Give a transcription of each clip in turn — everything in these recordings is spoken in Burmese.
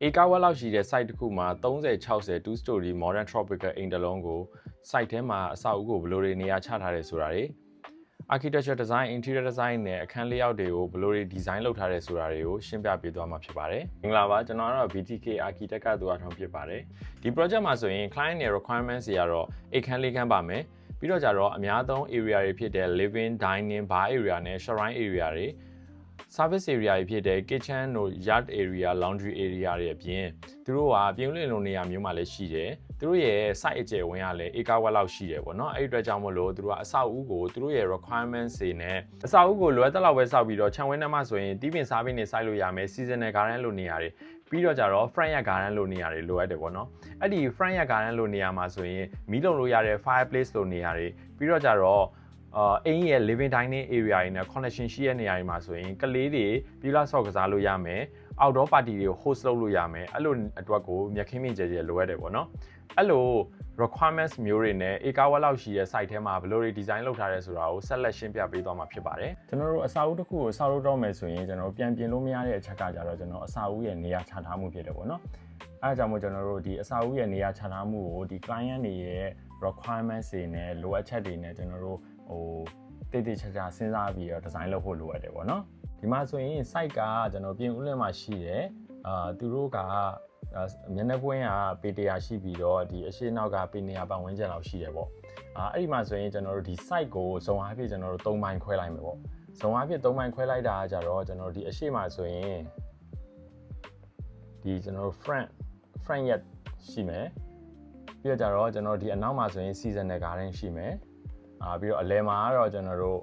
ဧကဝက်လောက်ရှိတဲ့ site တစ်ခုမှာ30-60 two story modern tropical အိမ်တစ်လုံးကို site ထဲမှာအဆောက်အဦကိုဘယ်လိုတွေနေရာချထားတယ်ဆိုတာတွေ architecture design interior design နဲ့အခန်း layout တွေကိုဘယ်လိုတွေ design လုပ်ထားတယ်ဆိုတာတွေကိုရှင်းပြပေးသွားမှာဖြစ်ပါတယ်။မင်္ဂလာပါကျွန်တော်ကတော့ BTK architect ကသူအထောင်ဖြစ်ပါတယ်။ဒီ project မှာဆိုရင် client ရဲ့ requirements တွေကတော့အိမ်ခန်းလေးခန်းပါမယ်။ပြီးတော့ကြတော့အများဆုံး area တွေဖြစ်တဲ့ living dining bar area နဲ့ shrine area တွေservice area တွေဖြစ်တဲ့ kitchen တို့ yard area laundry area တွေအပြင်သူတို့ကပြုံးလင်းလုံးနေရာမျိုးမှာလည်းရှိတယ်သူတို့ရဲ့ site အကျယ်ဝန်းကလည်းဧကဝက်လောက်ရှိတယ်ပေါ့နော်အဲ့ဒီအတွက်ကြောင့်မလို့သူတို့ကအဆောက်အဦကိုသူတို့ရဲ့ requirements တွေနဲ့အဆောက်အဦကိုလိုအပ်တဲ့လောက်ပဲဆောက်ပြီးတော့ခြံဝင်းထဲမှာဆိုရင်တီးပင်စားပင်တွေစိုက်လို့ရမယ် seasonal garden လို့နေရာတွေပြီးတော့ကြတော့ front yard garden လို့နေရာတွေလိုအပ်တယ်ပေါ့နော်အဲ့ဒီ front yard garden လို့နေရာမှာဆိုရင်မီးလုံလို့ရတဲ့ fireplace လို့နေရာတွေပြီးတော့ကြတော့အိမ်ရဲ့ living dining area တွေနဲ့ connection ရှိတဲ့နေရာတွေမှာဆိုရင်ကလေးတွေပြည်လာဆော့ကစားလို့ရမယ် outdoor party တွေကို host လုပ်လို့ရမယ်အဲ့လိုအတွက်ကိုမြက်ခင်းမြင့်ကျယ်ကျယ်လိုအပ်တယ်ပေါ့နော်အဲ့လို requirements မျိုးတွေနဲ့ဧကဝက်လောက်ရှိတဲ့ site ထဲမှာဘယ်လိုတွေ design လုပ်ထားရဲဆိုတာကိုဆက်လက်ရှင်းပြပေးသွားမှာဖြစ်ပါတယ်ကျွန်တော်တို့အစာအုပ်တစ်ခုကိုဆောက်လုပ်တော့မယ်ဆိုရင်ကျွန်တော်ပြန်ပြင်လို့မရတဲ့အချက်ကကြတော့ကျွန်တော်အစာအုပ်ရဲ့နေရာချထားမှုဖြစ်တယ်ပေါ့နော်အဲဒါကြောင့်မို့ကျွန်တော်တို့ဒီအစာအုပ်ရဲ့နေရာချထားမှုကိုဒီ client တွေရဲ့ requirements တွေနဲ့လိုအပ်ချက်တွေနဲ့ကျွန်တော်တို့တိတ်တိတ်ချာချာစဉ်းစားပြီးတော့ design လုပ်ဖို့လိုအပ်တယ်ပေါ့နော်ဒီမှာဆိုရင် site ကကျွန်တော်ပြင်ဦးလွင်မှာရှိတယ်သူတို့ကမျက်နှာပွင့်ကပေ100ရှိပြီးတော့ဒီအရှိနောက်ကပေ200ပတ်ဝန်းကျင်လောက်ရှိတယ်ပေါ့အဲ့ဒီမှာဆိုရင်ကျွန်တော်တို့ဒီ site ကိုဇုံအားဖြင့်ကျွန်တော်တို့3ပိုင်းခွဲလိုက်မယ်ပေါ့ဇုံအားဖြင့်3ပိုင်းခွဲလိုက်တာကြတော့ကျွန်တော်တို့ဒီအရှိမှာဆိုရင်ဒီကျွန်တော်တို့ front yard ရှိမယ်ပြီးတော့ကြတော့ကျွန်တော်ဒီအနောက်မှာဆိုရင် seasonal garden ရှိမယ်ပြီးတော့အလယ်မှာကတော့ကျွန်တော်တို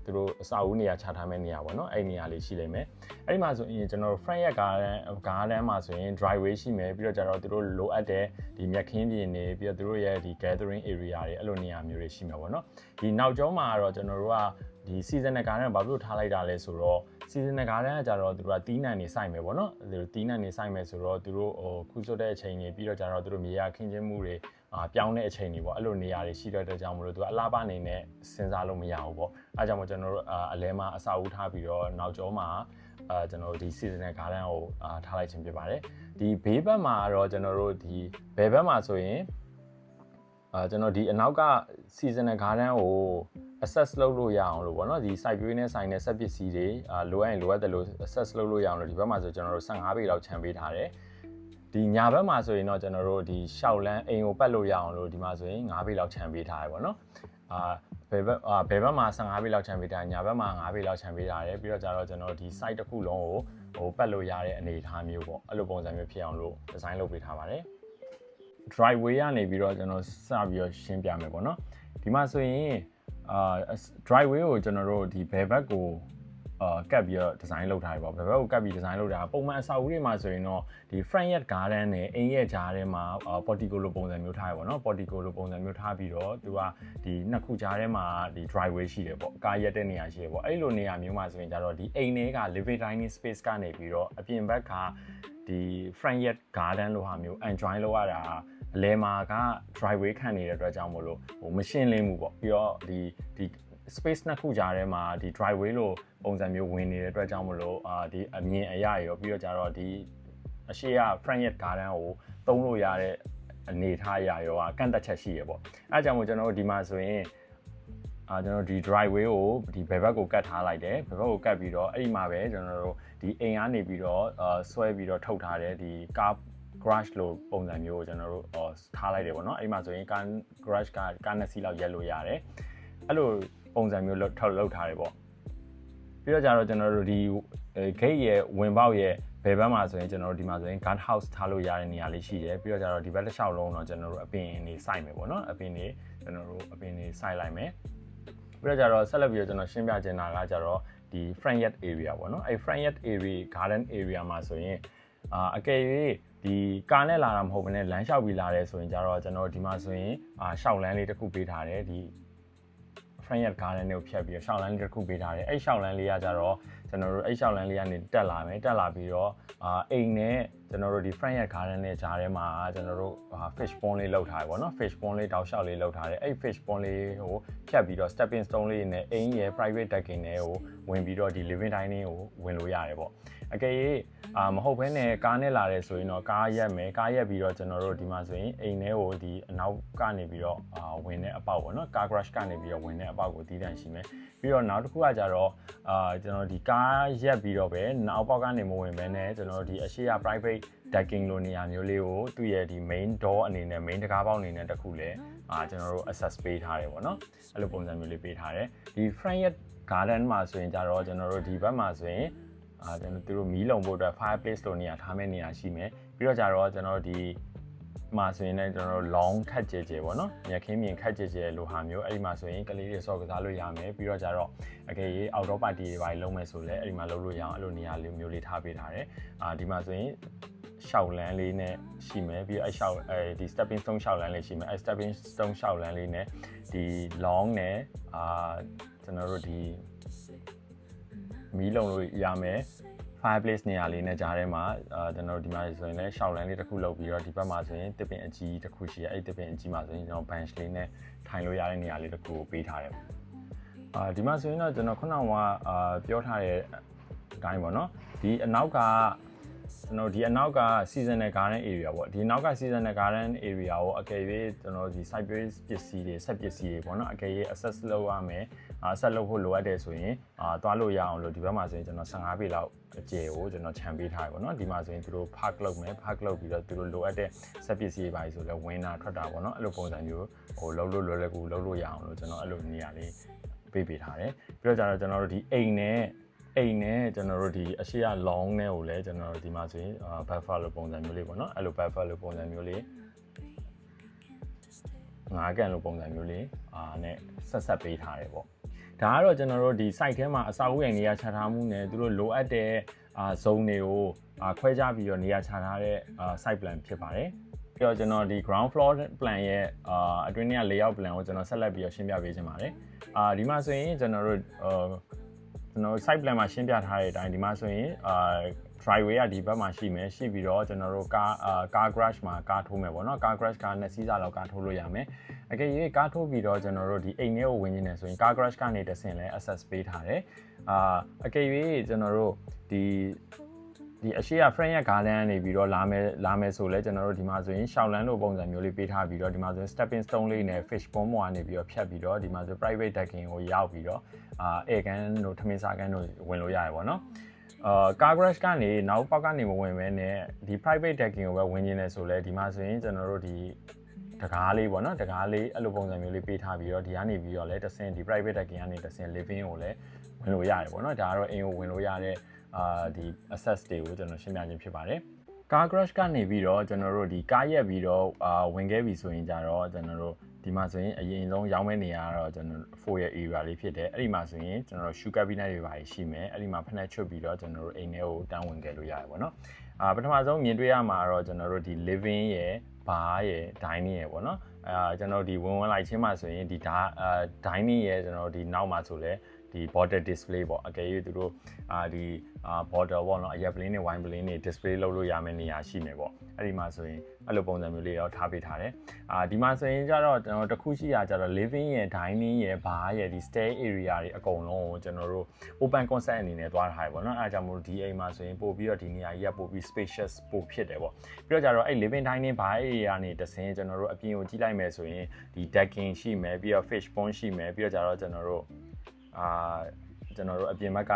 ့သူတို့အစာအုပ်နေရာချထားမယ့်နေရာပေါ့နော်အဲ့နေရာလေးရှိလိမ့်မယ်အဲ့ဒီမှာဆိုရင်ကျွန်တော်တို့ front yard garden မှာဆိုရင် driveway ရှိမယ်ပြီးတော့ကျတော့သူတို့လိုအပ်တဲ့ဒီမြက်ခင်းပြင်တွေပြီးတော့သူတို့ရဲ့ဒီ gathering area တွေအဲ့လိုနေရာမျိုးတွေရှိမှာပေါ့နော်ဒီနောက်ကျောင်းမှာကတော့ကျွန်တော်တို့ကဒီ seasonal garden ဘာလို့ထားလိုက်တာလဲဆိုတော့ seasonal garden ကကြတော့သူတို့ကတီးနှံနေစိုက်မယ်ပေါ့နော်သူတို့တီးနှံနေစိုက်မယ်ဆိုတော့သူတို့ခုစွတ်တဲ့အချိန်တွေပြီးတော့ကြတော့သူတို့မြေယာခင်းချင်းမှုတွေပြောင်းတဲ့အချိန်တွေပေါ့အဲ့လိုနေရာတွေရှိတဲ့အတွက်ကြောင့်မလို့သူကအလားပါနေနဲ့စဉ်းစားလို့မရဘူးပေါ့အဲကြောင့်မို့ကျွန်တော်တို့အလဲမှာအစာအုပ်ထားပြီးတော့နောက်ကျောမှာကျွန်တော်တို့ဒီ seasonal garden ကိုထားလိုက်ခြင်းဖြစ်ပါတယ်ဒီဘေးဘက်မှာတော့ကျွန်တော်တို့ဒီဘယ်ဘက်မှာဆိုရင်ကျွန်တော်ဒီအနောက်က seasonal garden ကို access လုပ်လို့ရအောင်လို့ပေါ့နော်ဒီ site view နဲ့ဆိုင်တဲ့စက်ပစ္စည်းတွေလိုအပ်ရင်လိုအပ်တယ်လို့ access လုပ်လို့ရအောင်လို့ဒီဘက်မှာဆိုကျွန်တော်တို့15ပေလောက်ခြံပေးထားတယ်ဒီညာဘက်မှာဆိုရင်တော့ကျွန်တော်တို့ဒီရှောက်လန်းအိမ်ကိုပတ်လို့ရအောင်လို့ဒီမှာဆိုရင်9ပေလောက်ခြံပေးထားရပေါ့နော်ဘယ်ဘက်မှာ15ပေလောက်ခြံပေးထားညာဘက်မှာ9ပေလောက်ခြံပေးထားတယ်ပြီးတော့ကြတော့ကျွန်တော်ဒီ site တစ်ခုလုံးကိုပတ်လို့ရတဲ့အနေအထားမျိုးပေါ့အဲ့လိုပုံစံမျိုးဖြစ်အောင်လို့ design လုပ်ပေးထားပါတယ် driveway ကနေပြီးတော့ကျွန်တော်စပြီးတော့ရှင်းပြမယ်ပေါ့နော်ဒီမှာဆိုရင်driveway ကိုကျွန်တော်တို့ဒီဘယ်ဘက်ကိုကပ်ပြီးတော့ design လုပ်ထားရပါဘယ်ဘက်ကိုကပ်ပြီး design လုပ်တာပုံမှန်အဆောက်အဦတွေမှာဆိုရင်တော့ဒီ front yard garden နဲ့အိမ်ရဲ့ကြားထဲမှာ portico လိုပုံစံမျိုးထားရပါတော့ portico လိုပုံစံမျိုးထားပြီးတော့သူကဒီနှစ်ခုကြားထဲမှာဒီ driveway ရှိတယ်ပေါ့ကားရက်တဲ့နေရာရှိတယ်ပေါ့အဲ့လိုနေရာမျိုးမှာဆိုရင်ကြတော့ဒီအိမ်ထဲက living dining space ကနေပြီးတော့အပြင်ဘက်ကဒီ front yard garden လိုဟာမျိုး enjoy လုပ်ရတာအလဲမှာက driveway ခံနေတဲ့အတွက်ကြောင့်မို့လို့မရှင်းလင်းဘူးပေါ့ပြီးတော့ဒီ space နှစ်ခုကြားထဲမှာဒီ driveway လိုပုံစံမျိုးဝင်နေတဲ့အတွက်ကြောင့်မလို့ဒီအမြင်အရရောပြီးတော့ကြတော့ဒီအရှိက front yard garden ကိုသုံးလို့ရတဲ့အနေထားအရာရောကန့်သက်ချက်ရှိရပေါ့အဲအကြောင်းမို့ကျွန်တော်တို့ဒီမှာဆိုရင်ကျွန်တော်ဒီ driveway ကိုဒီဘယ်ဘက်ကိုကတ်ထားလိုက်တယ်ဘယ်ဘက်ကိုကတ်ပြီးတော့အဲ့ဒီမှာပဲကျွန်တော်တို့ဒီအိမ်ကနေပြီးတော့ဆွဲပြီးတော့ထုတ်ထားတဲ့ဒီကား garage လိုပုံစံမျိုးကိုကျွန်တော်တို့ထားလိုက်တယ်ပေါ့နော်အဲ့ဒီမှာဆိုရင်garage ကကားနှစ်စီးလောက်ရက်လို့ရတယ်အဲ့လိုပုံစံမျိုးလောက်ထားတယ်ပေါ့ပြီးတော့ကြတော့ကျွန်တော်တို့ဒီ gate ရဲ့ဝင်ပေါက်ရဲ့ဘယ်ဘက်မှာဆိုရင်ကျွန်တော်တို့ဒီမှာဆိုရင် guard house ထားလို့ရတဲ့နေရာလေးရှိတယ်ပြီးတော့ကြတော့ဒီဘက်တစ်လျှောက်လုံးတော့ကျွန်တော်တို့အပင်နေစိုက်မယ်ပေါ့နော်အပင်နေကျွန်တော်တို့အပင်နေစိုက်လိုက်မယ်ပြီးတော့ကြတော့ဆက်လက်ပြီးတော့ကျွန်တော်ရှင်းပြချင်တာကကြတော့ဒီ front yard area ပေါ့နော်အဲ့ front yard area garden area မှာဆိုရင်အကယ်၍ဒီကားနဲ့လာတာမဟုတ်ဘဲနဲ့လမ်းလျှောက်ပြီးလာတယ်ဆိုရင်ကြတော့ကျွန်တော်ဒီမှာဆိုရင်ရှောက်လန်းလေးတစ်ခုပေးထားတယ်ဒီ front yard garden ကိုဖြတ်ပြီးတော့ရှောက်လန်းလေးတစ်ခုပေးထားတယ်အဲ့ရှောက်လန်းလေးကကြတော့ကျွန်တော်တို့အဲ့ရှောက်လန်းလေးကနေတက်လာမယ်တက်လာပြီးတော့အိမ်နဲ့ကျွန် ကျွန်တော်တို့ဒီ front yard garden နဲ့ဂျားထဲမှာကျွန်တော်တို့ fish pond လေးလောက်ထားတယ်ပေါ့နော် fish pond လေးတောက်လျှောက်လေးလောက်ထားတယ်အဲ့ fish pond လေးဟိုဖြတ်ပြီးတော့ stepping stone လေးနဲ့အိမ်ရဲ့ private decking နဲ့ဟိုဝင်ပြီးတော့ဒီ living dining ကိုဝင်လို့ရတယ်ပေါ့အကယ်၍မဟုတ်ဘဲနဲ့ကားနဲ့လာတယ်ဆိုရင်တော့ကားရက်မယ်ကားရက်ပြီးတော့ကျွန်တော်တို့ဒီမှာဆိုရင်အိမ်ထဲကိုဒီအနောက်ကနေပြီးတော့ဝင်တဲ့အပေါက်ပေါ့နော်ကား crash ကနေပြီးတော့ဝင်တဲ့အပေါက်ကိုတီးတန့်ရှိမယ်ပြီးတော့နောက်တစ်ခုကကြတော့ကျွန်တော်ဒီကားရက်ပြီးတော့ပဲနောက်ပေါက်ကနေမဝင်ဘဲနဲ့ကျွန်တော်ဒီအရှိရ private decking လိုနေရာမျိုးလေးကိုသူ့ရဲ့ဒီ main door အနေနဲ့ main တကားပေါက်အနေနဲ့တခုလဲကျွန်တော်တို့ access ပေးထားတယ်ပေါ့နော်အဲ့လိုပုံစံမျိုးလေးပေးထားတယ်ဒီ front yard garden မှာဆိုရင်ကြတော့ကျွန်တော်တို့ဒီဘက်မှာဆိုရင်ကျွန်တော်တို့မီးလုံဖို့အတွက် fireplace လိုနေရာထားမယ့်နေရာရှိမယ်ပြီးတော့ကြတော့ကျွန်တော်တို့ဒီမှာဆိုရင်လည်းကျွန်တော်တို့ long ခက်ကြဲကြဲပေါ့နော်မြက်ခင်းမြင်ခက်ကြဲကြဲလိုဟာမျိုးအဲ့ဒီမှာဆိုရင်ကလေးတွေဆော့ကစားလို့ရမယ်ပြီးတော့ကြတော့အကယ်၍ outdoor party တွေပိုင်းလုံးမယ်ဆိုလည်းအဲ့ဒီမှာလုပ်လို့ရအောင်အဲ့လိုနေရာလေးမျိုးလေးထားပေးထားတယ်ဒီမှာဆိုရင်ရှောက်လန်းလေးနဲ့ရှိမယ်ပြီးတော့အဲ့ရှောက်ဒီ stepping stone ရှောက်လန်းလေးရှိမယ်အဲ့ stepping stone ရှောက်လန်းလေးနဲ့ဒီ long နဲ့ကျွန်တော်တို့ဒီမီးလုံလို့ရမယ် fireplace နေရာလေးနဲ့ကြားထဲမှာကျွန်တော်တို့ဒီမှာဆိုရင်လည်းရှောက်လန်းလေးတစ်ခုလုပ်ပြီးတော့ဒီဘက်မှာဆိုရင်တစ်ပင်အကြီးတစ်ခုရှိရအဲ့တစ်ပင်အကြီးမှာဆိုရင်ကျွန်တော် bench လေးနဲ့ထိုင်လို့ရတဲ့နေရာလေးတစ်ခုကိုပေးထားတယ်ဒီမှာဆိုရင်တော့ကျွန်တော်ခုနကပြောထားတဲ့အတိုင်းပေါ့နော်ဒီအနောက်ကကျွန်တော်ဒီအနောက်က seasonal garden area ပေါ့ဒီနောက်က seasonal garden area ကိုအကယ်၍ကျွန်တော်ဒီ side base ပစ္စည်းတွေဆက်ပစ္စည်းတွေပေါ့နော်အကယ်၍ access လုပ်ရမယ်ဆက်လုပ်ဖို့လိုအပ်တယ်ဆိုရင်သွားလို့ရအောင်လို့ဒီဘက်မှာဆိုရင်ကျွန်တော်15ပေလောက်အကျယ်ကိုကျွန်တော်ခြံပေးထားရပေါ့နော်ဒီမှာဆိုရင်သူတို့ park လုပ်မယ် park လုပ်ပြီးတော့သူတို့လိုအပ်တဲ့ဆက်ပစ္စည်းတွေပါဆိုလဲဝင်တာထွက်တာပေါ့နော်အဲ့လိုပုံစံမျိုးဟိုလုပ်လို့လွယ်လွယ်ကူလုပ်လို့ရအောင်လို့ကျွန်တော်အဲ့လိုနေရာလေးပေးထားတယ်ပြီးတော့ကျွန်တော်တို့ဒီအိမ်နဲ့ကျွန်တော်တို့ဒီအရှိရ long နဲ့ကိုလည်းကျွန်တော်တို့ဒီမှာဆိုရင်buffer လိုပုံစံမျိုးလေးပေါ့နော်အဲ့လို buffer လိုပုံစံမျိုးလေး9ကန်လိုပုံစံမျိုးလေးနဲ့ဆက်ပေးထားတယ်ပေါ့ဒါကတော့ကျွန်တော်တို့ဒီ site ထဲမှာအစာအုပ်ရိုင်နေရာချထားမှုနဲ့သူတို့လိုအပ်တဲ့ဇုံတွေကိုခွဲခြားပြီးတော့နေရာချထားတဲ့site plan ဖြစ်ပါတယ်ပြီးတော့ကျွန်တော်ဒီ ground floor plan ရဲ့အတွင်းထဲက layout plan ကိုကျွန်တော်ဆက်လက်ပြီးတော့ရှင်းပြပေးချင်ပါတယ်ဒီမှာဆိုရင်ကျွန်တော်တို့site plan မှာရှင်းပြထားတဲ့အတိုင်းဒီမှာဆိုရင် driveway ကဒီဘက်မှာရှိမယ်ရှိပြီးတော့ကျွန်တော်တို့car garage မှာကားထိုးမယ်ပေါ့နော် car garage က2စီးစာလောက်ကားထိုးလို့ရမယ်အကယ်၍ကားထိုးပြီးတော့ကျွန်တော်တို့ဒီအိမ်ထဲကိုဝင်နေတယ်ဆိုရင် car garage ကနေတဆင့်လဲ access ပေးထားတယ်အကယ်၍ကျွန်တော်တို့ဒီအရှိရ front yard garden ကနေပြီးတော့လာမယ်ဆိုလဲကျွန်တော်တို့ဒီမှာဆိုရင်ရှောက်လန်းလိုပုံစံမျိုးလေးပေးထားပြီးတော့ဒီမှာဆိုရင် stepping stone လေးနဲ့ fish pond ပေါ်ကနေပြီးတော့ဖြတ်ပြီးတော့ဒီမှာဆို private decking ကိုရောက်ပြီးတော့ဧကန်တို့ထမင်းစားကန်တို့ဝင်လို့ရတယ်ပေါ့နော်car garage ကနေနောက်ပေါက်ကနေမဝင်မဲနဲ့ဒီ private decking ကိုပဲဝင်နေတယ်ဆိုလဲဒီမှာဆိုရင်ကျွန်တော်တို့ဒီတကားလေးပေါ့နော်တကားလေးအဲ့လိုပုံစံမျိုးလေးပေးထားပြီးတော့ဒီကနေပြီးတော့လဲတဆင်ဒီ private decking ကနေတဆင် living ကိုလဲဝင်လို့ရတယ်ပေါ့နော်ဒါကတော့အိမ်ကိုဝင်လို့ရတဲ့ဒီ access တွေကိုကျွန်တော်ရှင်းပြခြင်းဖြစ်ပါတယ် car garage ကနေပြီးတော့ကျွန်တော်တို့ဒီကားရက်ပြီးတော့ဝင်ခဲ့ပြီဆိုရင်ကြတော့ကျွန်တော်တို့ဒီမှာဆိုရင်အရင်ဆုံးရောင်းမဲ့နေရာကတော့ကျွန်တော် 4 year area လေးဖြစ်တယ်အဲ့ဒီမှာဆိုရင်ကျွန်တော်တို့ shoe cabinet တွေပါရှိမယ်အဲ့ဒီမှာဖက်နှက်ချွတ်ပြီးတော့ကျွန်တော်တို့အိမ်ထဲကိုတန်းဝင်ခဲ့လို့ရတယ်ပေါ့နော်ပထမဆုံးမြင်တွေ့ရမှာတော့ကျွန်တော်တို့ဒီ living ရယ် bar ရယ် dining ရယ်ပေါ့နော်ကျွန်တော်ဒီဝင်လိုက်ချင်းမှာဆိုရင်ဒီ dining ရယ်ကျွန်တော်တို့ဒီနောက်မှာဆိုလဲဒီ border display ပေါ့အကယ်၍သူတို့ဒီ border ပေါ့နော်အရက်ပလင်းနဲ့ wine ပလင်းတွေ display လုပ်လို့ရမယ့်နေရာရှိမယ်ပေါ့အဲ့ဒီမှာဆိုရင်အဲ့လိုပုံစံမျိုးလေးတော့ထားပေးထားတယ်ဒီမှာဆိုရင်ကျတော့ကျွန်တော်တခုရှိတာကျတော့ living ရယ် dining ရယ် bar ရယ်ဒီ stair area တွေအကုန်လုံးကိုကျွန်တော်တို့ open concept အနေနဲ့သွားထားရပေါ့နော်အဲ့ဒါကြောင့်မို့ဒီအိမ်မှာဆိုရင်ပို့ပြီးတော့ဒီနေရာကြီးကပို့ပြီး spacious ပို့ဖြစ်တယ်ပေါ့ပြီးတော့ကျတော့အဲ့ living dining bar area ကနေတဆင်းကျွန်တော်တို့အပြင်ကိုကြည့်လိုက်မယ်ဆိုရင်ဒီ decking ရှိမယ်ပြီးတော့ fish pond ရှိမယ်ပြီးတော့ကျတော့ကျွန်တော်တို့အပြင်ဘက်က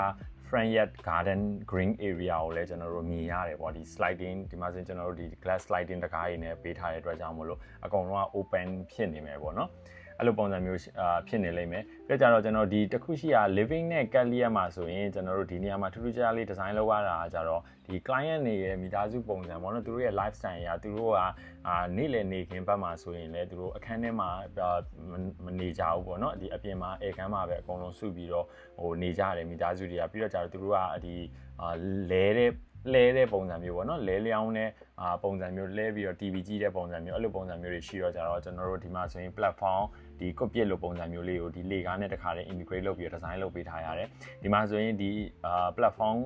front yard garden green area ကိုလည်းကျွန်တော်တို့မြင်ရတယ်ပေါ့ဒီ sliding ဒီမှာဆိုရင်ကျွန်တော်တို့ဒီ glass sliding တကားရည်နဲ့ပေးထားတဲ့အတွက်ကြောင့်မို့လို့အကုန်လုံးက open ဖြစ်နေမယ်ပေါ့နော်အဲ့လိုပုံစံမျိုးဖြစ်နေလိမ့်မယ်ပြီးတော့ကျွန်တော်ဒီတစ်ခုရှိရာ living နဲ့ career မှာဆိုရင်ကျွန်တော်တို့ဒီနေရာမှာထူးထူးခြားခြားလေး design လုပ်ရတာကြတော့ဒီ client တွေရဲ့မိသားစုပုံစံပေါ့နော်သူတို့ရဲ့ lifestyle ရာသူတို့ကနေ့လည်နေခင်းဘက်မှာဆိုရင်လည်းသူတို့အခန်းထဲမှာမနေကြဘူးပေါ့နော်ဒီအပြင်မှာဧကန်မှာပဲအကုန်လုံးစုပြီးတော့ဟိုနေကြတယ်မိသားစုတွေကပြီးတော့ကျတော့သူတို့ကဒီလဲတဲ့ လဲတဲ့ပုံစံမျိုးပေါ့နော်လဲလျောင်းတဲ့ပုံစံမျိုးလဲပြီးတော့ TV ကြည့်တဲ့ပုံစံမျိုးအဲ့လိုပုံစံမျိုးတွေရှိတော့ကြတော့ကျွန်တော်တို့ဒီမှာဆိုရင် platform ဒီ copy လိုပုံစံမျိုးလေးကိုဒီလေကားနဲ့တခါတည်း integrate လုပ်ပြီးတော့ design လုပ်ပေးထားရတယ်ဒီမှာဆိုရင်ဒီplatform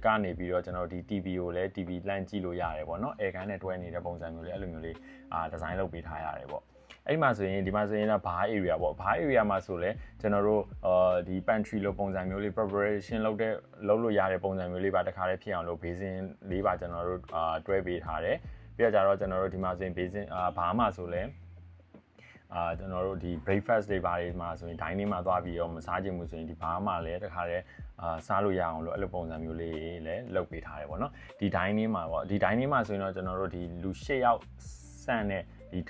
ကနေပြီးတော့ကျွန်တော်တို့ဒီ TV ကိုလည်း TV လန့်ကြည့်လို့ရတယ်ပေါ့နော် air gun နဲ့တွဲနေတဲ့ပုံစံမျိုးလေးအဲ့လိုမျိုးလေးdesign လုပ်ပေးထားရတယ်ပေါ့အဲ့ဒီမှာဆိုရင်ဒီမှာဆိုရင်တော့ bar area ပေါ့ bar area မှာဆိုလဲကျွန်တော်တို့ဒီ pantry လိုပုံစံမျိုးလေး preparation လုပ်လို့ရတဲ့ပုံစံမျိုးလေးပါတခါတည်းဖြစ်အောင်လို့ basin လေးပါကျွန်တော်တို့တွဲပေးထားတယ်ပြီးတော့ကြတော့ကျွန်တော်တို့ဒီမှာဆိုရင် basin bar မှာဆိုလဲကျွန်တော်တို့ဒီ breakfast တွေပါတွေမှာဆိုရင် dining မှာသွားပြီးတော့မစားချင်ဘူးဆိုရင်ဒီ bar မှာလည်းတခါတည်းစားလို့ရအောင်လို့အဲ့လိုပုံစံမျိုးလေးလည်းလုပ်ပေးထားတယ်ပေါ့နော်ဒီ dining မှာပေါ့ဒီ dining မှာဆိုရင်တော့ကျွန်တော်တို့ဒီလူ၈ယောက်ဆန့်တဲ့ဒ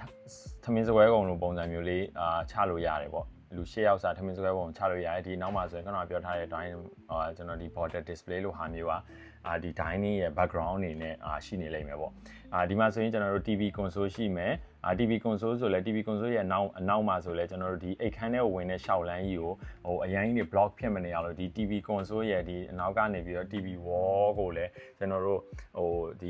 ီသမင်းစကွဲကုံလိုပုံစံမျိုးလေးချလို့ရတယ်ပေါ့လူ၈ယောက်စာသမင်းစကွဲကုံချလို့ရတယ်ဒီနောက်မှာဆိုရင်ကျွန်တော်ပြောထားတဲ့ dining ကျွန်တော်ဒီ border display လို့ဟာမျိုးဒီ dining ရဲ့ background အနေနဲ့ရှိနေလိမ့်မယ်ပေါ့ဒီမှာဆိုရင်ကျွန်တော်တို့ TV console ရှိမယ်TV console ဆိုလဲ TV console ရဲ့အနောက်မှာဆိုလဲကျွန်တော်တို့ဒီအိတ်ခမ်းထဲကိုဝင်တဲ့ရှောက်လန်းကြီးကိုအရင်ကြီး block ဖြစ်မနေအောင်လို့ဒီ TV console ရဲ့ဒီအနောက်ကနေပြီးတော့ TV wall ကိုလည်းကျွန်တော်တို့ဒီ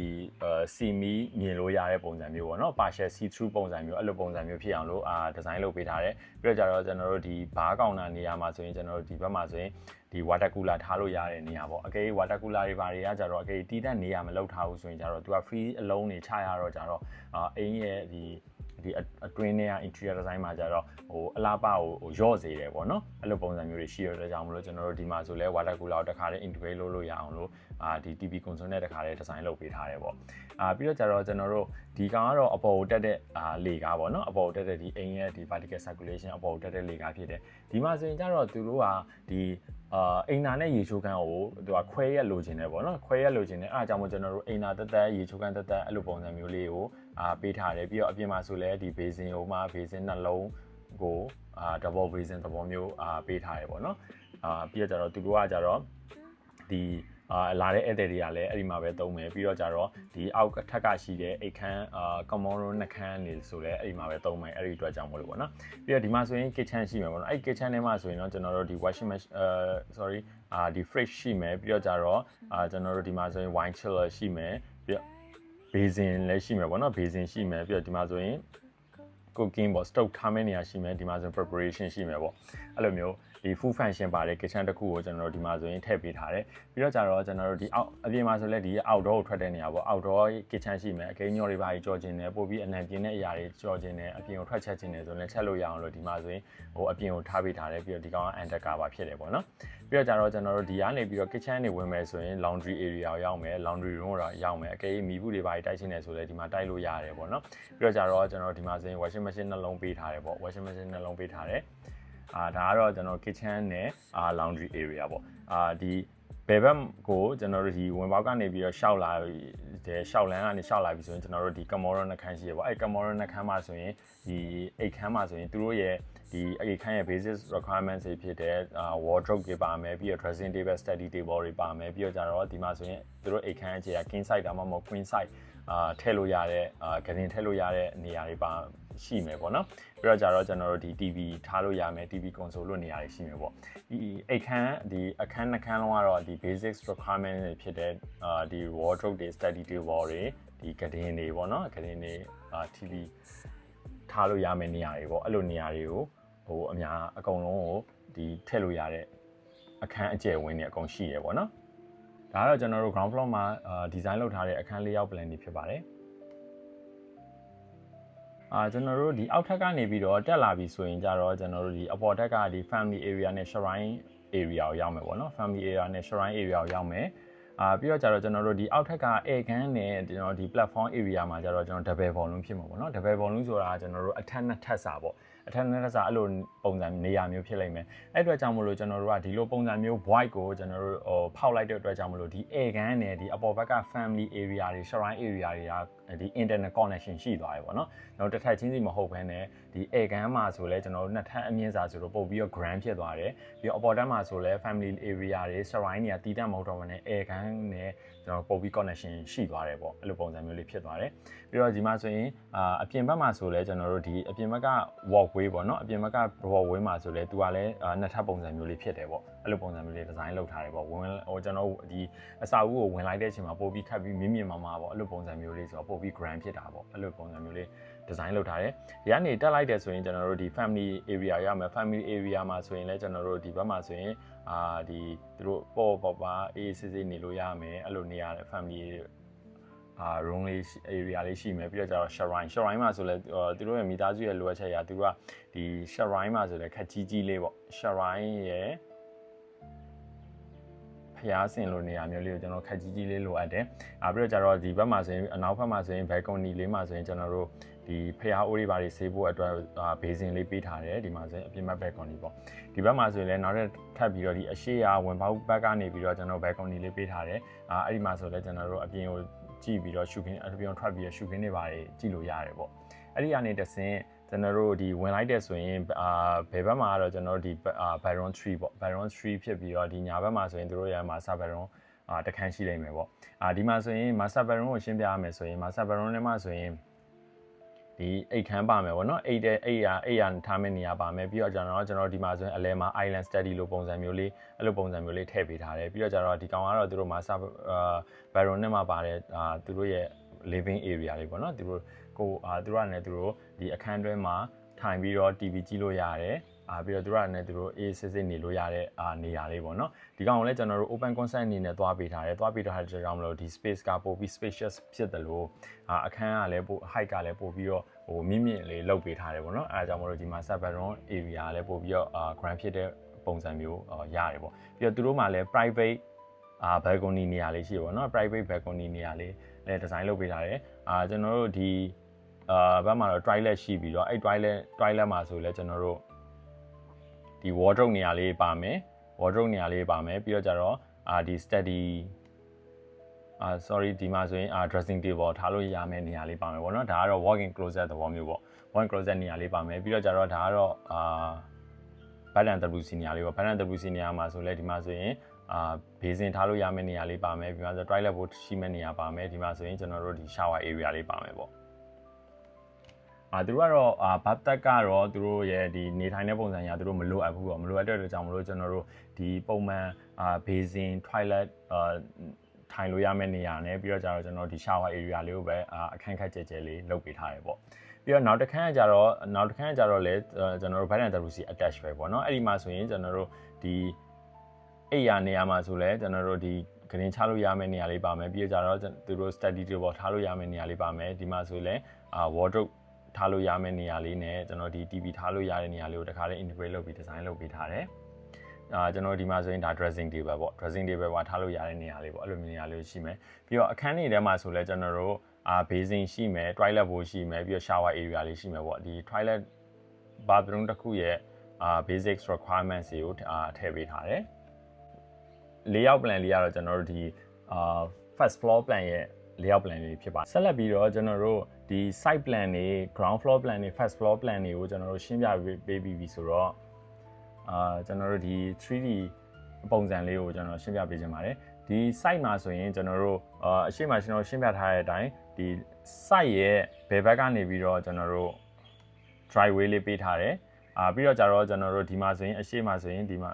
စီမီမြင်လို့ရတဲ့ပုံစံမျိုးပေါ့နော် partial see through ပုံစံမျိုးအဲ့လိုပုံစံမျိုးဖြစ်အောင်လို့design လုပ်ပေးထားတယ်ပြီးတော့ကြတော့ကျွန်တော်တို့ဒီဘားကောင်တာနေရာမှာဆိုရင်ကျွန်တော်တို့ဒီဘက်မှာဆိုရင်ဒီ water cooler ထားလို့ရတဲ့နေရာပေါ့အကယ် water cooler တွေဘာတွေကကြတော့အကယ်တီးတဲ့နေရာမလောက်ထားဘူးဆိုရင်ကြတော့သူက free အလုံးတွေချရတော့ကြတော့အိမ်ရဲ့ဒီအတွင်းထဲက interior design မှာကြတော့အလားပါကိုရော့စေတယ်ပေါ့နော်အဲ့လိုပုံစံမျိုးတွေရှိရတဲ့ကြောင့်မလို့ကျွန်တော်တို့ဒီမှာဆိုလဲ water cooler ကိုတခါတည်း integrate လုပ်လို့ရအောင်လို့ဒီ TV console နဲ့တခါတည်း design လုပ်ပေးထားတယ်ပေါ့ပြီးတော့ကြတော့ကျွန်တော်တို့ဒီကောင်ကတော့အပေါ်ကိုတက်တဲ့လေကားပေါ့နော်အပေါ်ကိုတက်တဲ့ဒီအိမ်ရဲ့ဒီ vertical circulation အပေါ်ကိုတက်တဲ့လေကားဖြစ်တယ်ဒီမှာဆိုရင်ကြတော့သူတို့ကဒီအိမ်နာနဲ့ရေချိုးခန်းကိုသူကခွဲရက်လိုချင်တယ်ပေါ့နော်ခွဲရက်လိုချင်တယ်အားကြောင့်မို့ကျွန်တော်တို့အိမ်နာတက်ရေချိုးခန်းတက်အဲ့လိုပုံစံမျိုးလေးကိုပေးထားတယ်ပြီးတော့အပြင်မှာဆိုလဲဒီ basin ဟိုမှာ basin နှလုံးကိုdouble basin သဘောမျိုးပေးထားတယ်ပေါ့နော်ပြီးတော့ကြတော့သူတို့ကကြတော့ဒီလာတဲ့ဧည့်သည်တွေကလည်းအဲ့ဒီမှာပဲသုံးမယ်ပြီးတော့ကြတော့ဒီအောက်ထက်ကရှိတဲ့အိတ်ခမ်း common room နှခမ်းနေဆိုလဲအဲ့ဒီမှာပဲသုံးမယ်အဲ့ဒီအတွက်ကြောင့်မလို့ပေါ့နော်ပြီးတော့ဒီမှာဆိုရင် kitchen ရှိမယ်ပေါ့နော်အဲ့ kitchen ထဲမှာဆိုရင်တော့ကျွန်တော်တို့ဒီ washing machineဒီ fridge ရှိမယ်ပြီးတော့ကြတော့ကျွန်တော်တို့ဒီမှာဆိုရင် wine chiller ရှိမယ်ပြီးတော့ basin လည်းရှိမယ်ပေါ့နော် basin ရှိမယ်ပြီးတော့ဒီမှာဆိုရင် cooking ပေါ့ stove ထားမယ့်နေရာရှိမယ်ဒီမှာဆိုရင် preparation ရှိမယ်ပေါ့အဲ့လိုမျိုးဒီ full function ပါတဲ့ kitchen တစ်ခုကိုကျွန်တော်တို့ဒီမှာဆိုရင်ထည့်ပေးထားတယ်ပြီးတော့ကြတော့ကျွန်တော်တို့ဒီအပြင်မှာဆိုလဲဒီ outdoor ကိုထွက်တဲ့နေရာပေါ့ outdoor kitchen ရှိမယ်အကိန်းညော်တွေပါကြီးကြော်ကျင်တယ်ပို့ပြီးအနံပြင်းတဲ့အရာတွေကြော်ကျင်တယ်အပြင်ကိုထွက်ချက်ကျင်တယ်ဆိုရင်ချက်လို့ရအောင်လို့ဒီမှာဆိုရင်အပြင်ကိုထားပေးထားတယ်ပြီးတော့ဒီကောင်က under cover ဖြစ်တယ်ပေါ့နော်ပြီးတော့ကြတော့ကျွန်တော်တို့ဒီကနေပြီးတော့ kitchen တွေဝင်မယ်ဆိုရင် laundry area ကိုရောက်မယ် laundry room ကိုရောက်မယ်အကိန်းမီးဘူးတွေပါကြီးတိုက်ချင်တယ်ဆိုလဲဒီမှာတိုက်လို့ရတယ်ပေါ့နော်ပြီးတော့ကြတော့ကျွန်တော်တို့ဒီမှာဆိုရင် washing machine နှလုံးပေးထားတယ်ပေါ့ washing machine နှလုံးပေးထားတယ်ဒါကတော့ကျွန်တော် kitchen နဲ့laundry area ပေါ့ဒီဘယ်ဘက်ကိုကျွန်တော်တို့ဒီဝင်ပေါက်ကနေပြီးတော့ရှောက်လာတယ်ရှောက်လန်းကနေရှောက်လာပြီဆိုရင်ကျွန်တော်တို့ဒီ commodore နှခမ်းရှိရပေါ့အဲ့ commodore နှခမ်းမှာဆိုရင်ဒီအိတ်ခမ်းမှာဆိုရင်သူတို့ရဲ့ဒီအိတ်ခမ်းရဲ့ basis requirements တွေဖြစ်တဲ့wardrobe တွေပါမယ်ပြီးတော့ dressing table study table တွေပါမယ်ပြီးတော့ကြတော့ဒီမှာဆိုရင်သူတို့အိတ်ခမ်းအခြေက king size ဒါမှမဟုတ် queen size ထည့်လို့ရတဲ့ဂရင်ထည့်လို့ရတဲ့နေရာတွေပါရှိမယ်ပေါ့နော်ပြီးတော့ကြတော့ကျွန်တော်တို့ဒီ TV ထားလို့ရမယ် TV console လို့နေရာတွေရှိမယ်ပေါ့ဒီအိတ်ခမ်းဒီအခန်းနှခမ်းလုံးကတော့ဒီ basic requirement တွေဖြစ်တဲ့ဒီ wardrobe တွေ study table တွေဒီဂရင်တွေပေါ့နော်ဂရင်တွေTV ထားလို့ရမယ်နေရာတွေပေါ့အဲ့လိုနေရာတွေကိုအများအကုန်လုံးကိုဒီထည့်လို့ရတဲ့အခန်းအကျယ်ဝင်းတွေအကုန်ရှိရပေါ့နော်ဒါကတော့ကျွန်တော်တို့ ground floor မှာdesign လုပ်ထားတဲ့အခန်း layout plan တွေဖြစ်ပါတယ်ကျွန်တော်တို့ဒီအောက်ထပ်ကနေပြီးတော့တက်လာပြီဆိုရင်ကြတော့ကျွန်တော်တို့ဒီအပေါ်ထက်ကဒီ family area နဲ့ shrine area ကိုရောက်မယ်ပေါ့နော် family area နဲ့ shrine area ကိုရောက်မယ်ပြီးတော့ကြတော့ကျွန်တော်တို့ဒီအောက်ထက်က air gun နဲ့ကျွန်တော်ဒီ platform area မှာကြတော့ကျွန်တော် double volume ဖြစ်မှာပေါ့နော် double volume ဆိုတာကျွန်တော်တို့အထက်နှစ်ထပ်စာပေါ့အထက်နှစ်ထပ်စာအဲ့လိုပုံစံနေရာမျိုးဖြစ်လိမ့်မယ်အဲ့အတွက်ကြောင့်မလို့ကျွန်တော်တို့ကဒီလိုပုံစံမျိုး void ကိုကျွန်တော်တို့ဖောက်လိုက်တဲ့အတွက်ကြောင့်မလို့ဒီ air gun နဲ့ဒီအပေါ်ဘက်က family area တွေ shrine area တွေကဒီ internet connection ရှိသွားတယ်ပေါ့နော်ကျွန်တော်တစ်ထပ်ချင်းစီမဟုတ်ဘဲနဲ့ဒီ air gun မှာဆိုလဲကျွန်တော်တို့နှစ်ထပ်အမြင့်စာဆိုတော့ပို့ပြီးတော့ grand ဖြစ်သွားတယ်ပြီးတော့အပေါ်တက်မှာဆိုလဲ family area တွေ shrine တွေကတီးတန့်မဟုတ်တော့ဘဲနဲ့ air gun နဲ့ကျွန်တော်ပို့ပြီး connection ရှိသွားတယ်ပေါ့အဲ့လိုပုံစံမျိုးလေးဖြစ်သွားတယ်ပြီးတော့ဒီမှာဆိုရင်အပြင်ဘက်မှာဆိုလဲကျွန်တော်တို့ဒီအပြင်ဘက်က walk ကွေးပေါ့နော်အပြင်ဘက်ကဘဘော်ဝင်းမှာဆိုလဲသူကလည်းနှစ်ထပ်ပုံစံမျိုးလေးဖြစ်တယ်ပေါ့အဲ့လိုပုံစံမျိုးလေးဒီဇိုင်းလုပ်ထားတယ်ပေါ့ဝင်ဟိုကျွန်တော်ဒီအစာအုပ်ကိုဝင်လိုက်တဲ့အချိန်မှာပို့ပြီးခတ်ပြီးမြင့်မြင့်မာမာပေါ့အဲ့လိုပုံစံမျိုးလေးဆိုတော့ပို့ပြီး grand ဖြစ်တာပေါ့အဲ့လိုပုံစံမျိုးလေးဒီဇိုင်းလုပ်ထားတယ်ဒီကနေတက်လိုက်တယ်ဆိုရင်ကျွန်တော်တို့ဒီ family area ရမယ် family area မှာဆိုရင်လည်းကျွန်တော်တို့ဒီဘက်မှာဆိုရင်ဒီသူတို့ပေါ့ပါအေးစစ်စစ်နေလို့ရမယ်အဲ့လိုနေရတဲ့ family room လေး area လေးရှိမယ်ပြီးတော့ကျတော့ shrine မှာဆိုလဲသူတို့ရဲ့မိသားစုရဲ့လိုအပ်ချက်အရာသူတို့ကဒီ shrine မှာဆိုလဲခက်ကြီးကြီးလေးပေါ့ shrine ရဲ့ဖျားစင်လိုနေရာမျိုးလေးကိုကျွန်တော်ခက်ကြီးကြီးလေးလိုအပ်တယ်ပြီးတော့ကျတော့ဒီဘက်မှာဆိုရင်အနောက်ဘက်မှာဆိုရင် balcony လေးမှာဆိုရင်ကျွန်တော်တို့ဒီဖျားအိုးတွေပါတွေဆေးဖို့အတွက်ဘေးစင်လေးပေးထားတယ်ဒီမှာဆိုရင်အပြင်ဘက် balcony ပေါ့ဒီဘက်မှာဆိုရင်လည်းနောက်ထပ်ပြီးတော့ဒီအရှိရာဝင်ပေါက်ဘက်ကနေပြီးတော့ကျွန်တော် balcony လေးပေးထားတယ်အဲ့ဒီမှာဆိုလည်းကျွန်တော်တို့အပြင်ကိုကြည့်ပြီးတော့ရှုခင်းအပြင်ထွက်ပြီးတော့ရှုခင်းတွေပါတယ်ကြည့်လို့ရတယ်ပေါ့အဲ့ဒီကနေတဆင့်ကျွန်တော်တို့ဒီဝင်လိုက်တဲ့ဆိုရင်ဘယ်ဘက်မှာတော့ကျွန်တော်တို့ဒီ Byron 3ပေါ့ Byron 3ဖြစ်ပြီးတော့ဒီညာဘက်မှာဆိုရင်တို့ရဲ့ Master Byron တခန်းရှိလိမ့်မယ်ပေါ့ဒီမှာဆိုရင် Master Byron ကိုရှင်းပြရမယ်ဆိုရင် Master Byron ထဲမှာဆိုရင်ဒီအိတ်ခမ်းပါမယ်ပေါ့နော်အိတ်ရထားမယ့်နေရာပါမယ်ပြီးတော့ကျွန်တော်ဒီမှာဆိုရင်အလဲမှာ Island Study လိုပုံစံမျိုးလေးအဲ့လိုပုံစံမျိုးလေးထည့်ပေးထားတယ်ပြီးတော့ကျတော့ဒီကောင်ကတော့သူတို့ Master Byron နဲ့မှာပါတယ်သူတို့ရဲ့ living area လေးပေါ့နော်သူတို့သူတို့ကလည်းသူတို့ဒီအခန်းတွဲမှာထိုင်ပြီးတော့ TV ကြည့်လို့ရတယ်ပြီးတော့သူတို့ကလည်းသူတို့အေးစစ်စစ်နေလို့ရတဲ့နေရာလေးပေါ့နော်ဒီကောင်ကိုလည်းကျွန်တော်တို့ open concept အနေနဲ့သွားပေးထားတယ်သွားပေးထားတဲ့ကြောင့်မလို့ဒီ space ကပို့ပြီး spacious ဖြစ်တယ်လို့အခန်းကလည်းပို့ height ကလည်းပို့ပြီးတော့ဟိုမြင့်မြင့်လေးလုပ်ပေးထားတယ်ပေါ့နော်အဲဒါကြောင့်မလို့ဒီမှာ Sabaron area ကလည်းပို့ပြီးတော့grand ဖြစ်တဲ့ပုံစံမျိုးရတယ်ပေါ့ပြီးတော့သူတို့မှာလည်း private balcony နေရာလေးရှိပေါ့နော် private balcony နေရာလေးလည်း design လုပ်ပေးထားတယ်ကျွန်တော်တို့ဒီဘက်မှာတော့ toilet ရှိပြီးတော့အဲ့ toilet မှာဆိုလဲကျွန်တော်တို့ဒီ wardrobe နေရာလေးပါမယ် wardrobe နေရာလေးပါမယ်ပြီးတော့ကျတော့ဒီ study sorry ဒီမှာဆိုရင်dressing table ထားလို့ရမယ့်နေရာလေးပါမယ်ပေါ့နော်ဒါကတော့ walk-in closet သဘောမျိုးပေါ့ walk-in closet နေရာလေးပါမယ်ပြီးတော့ကျတော့ဒါကတော့bed and WC နေရာလေးပေါ့ bed and WC နေရာမှာဆိုလဲဒီမှာဆိုရင်ဘေးစင်ထားလို့ရမယ့်နေရာလေးပါမယ်ပြီးမှဆို toilet bowl ရှိမယ့်နေရာပါမယ်ဒီမှာဆိုရင်ကျွန်တော်တို့ဒီ shower area လေးပါမယ်ပေါ့သူတို့ကတော့ဘတ်တက်ကတော့သူတို့ရဲ့ဒီနေထိုင်တဲ့ပုံစံအရသူတို့မလိုအပ်ဘူးပေါ့မလိုအပ်တဲ့အတွက်ကြောင့်မလို့ကျွန်တော်တို့ဒီပုံမှန်ဘေးစင် toilet ထိုင်လို့ရမယ့်နေရာနဲ့ပြီးတော့ကျတော့ကျွန်တော်ဒီ shower area လေးကိုပဲအခန်းခက်ကျဲကျဲလေးလုပ်ပေးထားတယ်ပေါ့ပြီးတော့နောက်တစ်ခန်းကကြတော့လေကျွန်တော်တို့ bed and WC attach ပဲပေါ့နော်အဲ့ဒီမှာဆိုရင်ကျွန်တော်တို့ဒီအိမ်ရနေရာမှာဆိုလဲကျွန်တော်တို့ဒီဂရင်ချလို့ရမယ့်နေရာလေးပါမယ်ပြီးတော့ကျတော့သူတို့ study table ထားလို့ရမယ့်နေရာလေးပါမယ်ဒီမှာဆိုလဲwardrobe ထားလို့ရမယ့်နေရာလေးနဲ့ကျွန်တော်ဒီ TV ထားလို့ရတဲ့နေရာလေးကိုတခါလေး integrate လုပ်ပြီး design လုပ်ပေးထားတယ်ကျွန်တော်ဒီမှာဆိုရင်ဒါ dressing table ပေါ့ dressing table ကထားလို့ရတဲ့နေရာလေးပေါ့အဲ့လိုနေရာလေးရှိမယ်ပြီးတော့အခန်းတွေထဲမှာဆိုလဲကျွန်တော်တို့basin ရှိမယ် toilet bowl ရှိမယ်ပြီးတော့ shower area လေးရှိမယ်ပေါ့ဒီ toilet bathroom တစ်ခုရဲ့basic requirements တွေကိုထည့်ပေးထားတယ်layout plan လေးကတော့ကျွန်တော်တို့ဒီfirst floor plan ရဲ့ layout plan လေးဖြစ်ပါတယ်ဆက်လက်ပြီးတော့ကျွန်တော်တို့ဒီ site plan တွေ ground floor plan တွေ first floor plan တွေကိုကျွန်တော်တို့ရှင်းပြပေးပြီးပြီဆိုတော့ကျွန်တော်တို့ဒီ 3D ပုံစံလေးကိုကျွန်တော်ရှင်းပြပေးခြင်းပါတယ်ဒီ site မှာဆိုရင်ကျွန်တော်တို့အရှိမကျွန်တော်ရှင်းပြထားတဲ့အတိုင်းဒီ site ရဲ့ဘယ်ဘက်ကနေပြီးတော့ကျွန်တော်တို့ driveway လေးပေးထားတယ်ပြီးတော့ကြတော့ကျွန်တော်တို့ဒီမှာဆိုရင်အရှိမဆိုရင်ဒီမှာ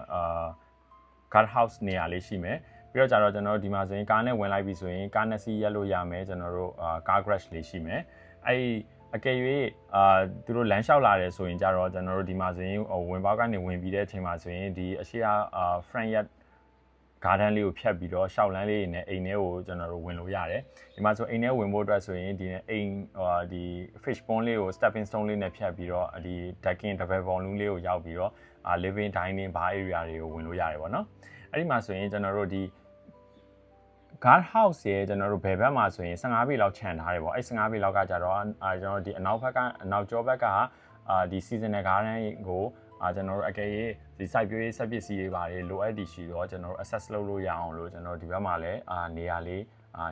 guard house နေရာလေးရှိမယ်ပြီးတော့ကြတော့ကျွန်တော်တို့ဒီမှာဆိုရင်ကားနဲ့ဝင်လိုက်ပြီဆိုရင်ကားနှစ်စီးရက်လို့ရမယ်ကျွန်တော်တို့car crash လေးရှိမယ်အဲ့အကယ်၍သူတို့လမ်းလျှောက်လာတယ်ဆိုရင်ကြတော့ကျွန်တော်တို့ဒီမှာဆိုရင်ဝင်ပေါက်ကနေဝင်ပြီးတဲ့အချိန်မှာဆိုရင်ဒီအရှိအfront yard garden လေးကိုဖြတ်ပြီးတော့ရှောက်လန်းလေးနဲ့အိမ်ထဲကိုကျွန်တော်တို့ဝင်လို့ရတယ်ဒီမှာဆိုအိမ်ထဲဝင်ဖို့အတွက်ဆိုရင်ဒီအိမ်ဒီ fish pond လေးကို stepping stone လေးနဲ့ဖြတ်ပြီးတော့ဒီ decking double volume လေးကိုရောက်ပြီးတော့living dining bar area တွေကိုဝင်လို့ရတယ်ပေါ့နော်အဲ့ဒီမှာဆိုရင်ကျွန်တော်တို့ဒီ guard house ရဲ့ကျွန်တော်တို့ဘယ်ဘက်မှာဆိုရင်15ပေလောက်ခြံထားတယ်ပေါ့အဲ့15ပေလောက်ကကြတော့ကျွန်တော်တို့ဒီအနောက်ကျောဘက်ကဒီ seasonal garden ကိုကျွန်တော်တို့အကယ်၍ဒီ site ပြည့်ဆက်ပစ္စည်းတွေပါတယ်လိုအပ်တည်ရှိတော့ကျွန်တော်တို့ access လုပ်လို့ရအောင်လို့ကျွန်တော်ဒီဘက်မှာလည်းနေရာလေး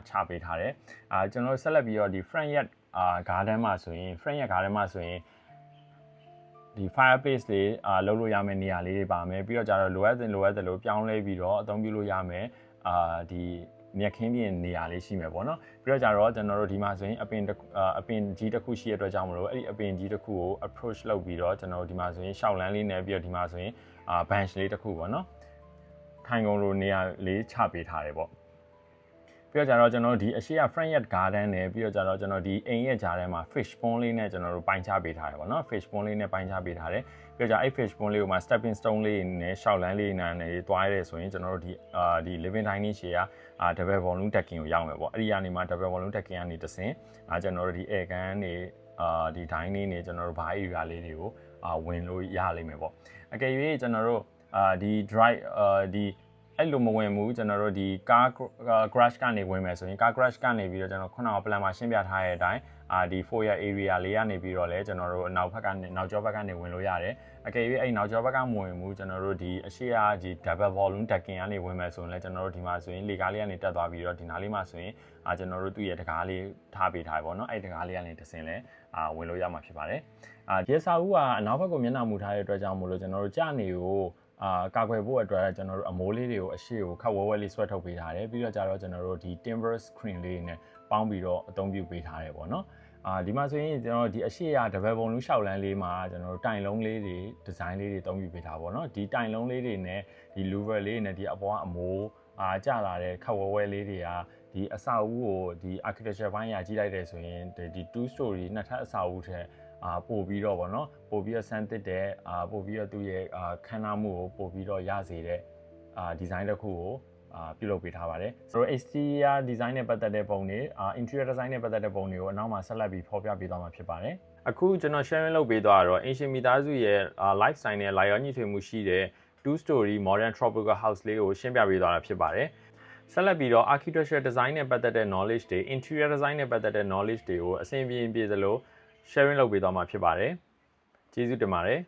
ချပေးထားတယ်ကျွန်တော်တို့ဆက်လက်ပြီးတော့ဒီ front yard garden မှာဆိုရင် front yard garden မှာဆိုရင်ဒီ fireplace လေးလုပ်လို့ရမယ့်နေရာလေးတွေပါမယ်ပြီးတော့ကျတော့လိုအပ်တယ်လို့ပြောင်းလဲပြီးတော့အသုံးပြုလို့ရမယ်ဒီ မြက်ခင်းပြင်နေရာလေးရှိမယ်ပေါ့နော်ပြီးတော့ကြတော့ကျွန်တော်တို့ဒီမှာဆိုရင်အပင်ကြီးတစ်ခုရှိရတဲ့အတွက်ကြောင့်မလို့အဲ့ဒီအပင်ကြီးတစ်ခုကို approach လုပ်ပြီးတော့ကျွန်တော်တို့ဒီမှာဆိုရင်ရှောက်လန်းလေးနဲ့ပြီးတော့ဒီမှာဆိုရင်bench လေးတစ်ခုပေါ့နော်ထိုင်ကုန်လိုနေရာလေးချပေးထားတယ်ပေါ့ပြီးတော့ကြတော့ကျွန်တော်တို့ဒီအရှိရ front yard garden နဲ့ပြီးတော့ကြတော့ကျွန်တော်ဒီအိမ်ရဲ့ကြားထဲမှာ fish pond လေးနဲ့ကျွန်တော်တို့ပိုင်းခြားပေးထားတယ်ပေါ့နော် fish pond လေးနဲ့ပိုင်းခြားပေးထားတယ်ပြီးတော့ကြအဲ့ fish pond လေးကိုမှ stepping stone လေးနဲ့ရှောက်လန်းလေးနဲ့တွားရဲဆိုရင်ကျွန်တော်တို့ဒီ living dining ရှေ့ကdouble volume decking ကိုရောက်မယ်ပေါ့အဲ့ဒီကနေမှ double volume decking ကနေတဆင်ကျွန်တော်တို့ဒီ air gun နေဒီ dining နေကျွန်တော်တို့ဘာ area လေးတွေကိုဝင်လို့ရလိမ့်မယ်ပေါ့အကယ်၍ကျွန်တော်တို့ဒီ drive ဒီအဲ့လိုမဝင်ဘူးကျွန်တော်တို့ဒီ car crash ကနေဝင်မယ်ဆိုရင် car crash ကနေပြီးတော့ကျွန်တော်ခုနက plan မှာရှင်းပြထားတဲ့အတိုင်းဒီ foyer area လေးကနေပြီးတော့လဲကျွန်တော်တို့နောက်ကျောဘက်ကနေဝင်လို့ရတယ်အကယ်၍အဲ့နောက်ကျောဘက်ကမဝင်ဘူးကျွန်တော်တို့ဒီအရှိအဒီ double volume decking ကနေဝင်မယ်ဆိုရင်လဲကျွန်တော်တို့ဒီမှာဆိုရင်လေကားလေးကနေတက်သွားပြီးတော့ဒီနားလေးမှာဆိုရင်ကျွန်တော်တို့သူ့ရဲ့တကားလေးထားပေးထားတယ်ပေါ့နော်အဲ့တကားလေးကနေတဆင်လဲဝင်လို့ရမှာဖြစ်ပါတယ်ဒီစာအုပ်ကအနောက်ဘက်ကိုမျက်နှာမူထားတဲ့အတွက်ကြောင့်မို့လို့ကျွန်တော်တို့ကြာနေကိုကာကွယ်ဖို့အတွက်ကျွန်တော်တို့အမိုးလေးတွေကိုအရှိကိုခက်ဝဲဝဲလေးဆွဲထုတ်ပေးထားတယ်ပြီးတော့ကြတော့ကျွန်တော်တို့ဒီ timber screen လေးနဲ့ပေါင်းပြီးတော့အသုံးပြုပေးထားတယ်ပေါ့နော်ဒီမှာဆိုရင်ကျွန်တော်ဒီအရှိရ double ပုံလုံးရှောက်လန်းလေးမှာကျွန်တော်တို့တိုင်လုံးလေးတွေ design လေးတွေအသုံးပြုပေးထားပါတော့ဒီတိုင်လုံးလေးတွေနဲ့ဒီ louver လေးနဲ့ဒီအပေါ်ကအမိုးကျလာတဲ့ခက်ဝဲဝဲလေးတွေကဒီအဆောက်အဦကိုဒီ architecture ဘိုင်းရာကြီးလိုက်တယ်ဆိုရင်ဒီ two story နှစ်ထပ်အဆောက်အဦထဲပို့ပြီးတော့ဗောနော်ပို့ပြီးတော့ဆန်းတစ်တဲ့ပို့ပြီးတော့သူ့ရဲ့ခန်းနာမှုကိုပို့ပြီးတော့ရစေတဲ့ဒီဇိုင်းတစ်ခုကိုပြုလုပ်ပေးထားပါတယ်ဆိုတော့ exterior design နဲ့ပတ်သက်တဲ့ပုံတွေinterior design နဲ့ပတ်သက်တဲ့ပုံတွေကိုအနောက်မှာဆက်လက်ပြီးဖော်ပြပေးသွားမှာဖြစ်ပါတယ်အခုကျွန်တော် sharing လုပ်ပေးသွားတော့ Asian မိသားစုရဲ့ lifestyle နဲ့ လာရောညီထွေမှုရှိတဲ့ two story modern tropical house လေးကိုရှင်းပြပေးသွားတာဖြစ်ပါတယ်ဆက်လက်ပြီးတော့ architecture design နဲ့ပတ်သက်တဲ့ knowledge တွေ interior design နဲ့ပတ်သက်တဲ့ knowledge တွေကိုအစဉ်ပြေစလို့sharing လုပ်ပေးသွားမှာဖြစ်ပါတယ်ကျေးဇူးတင်ပါတယ်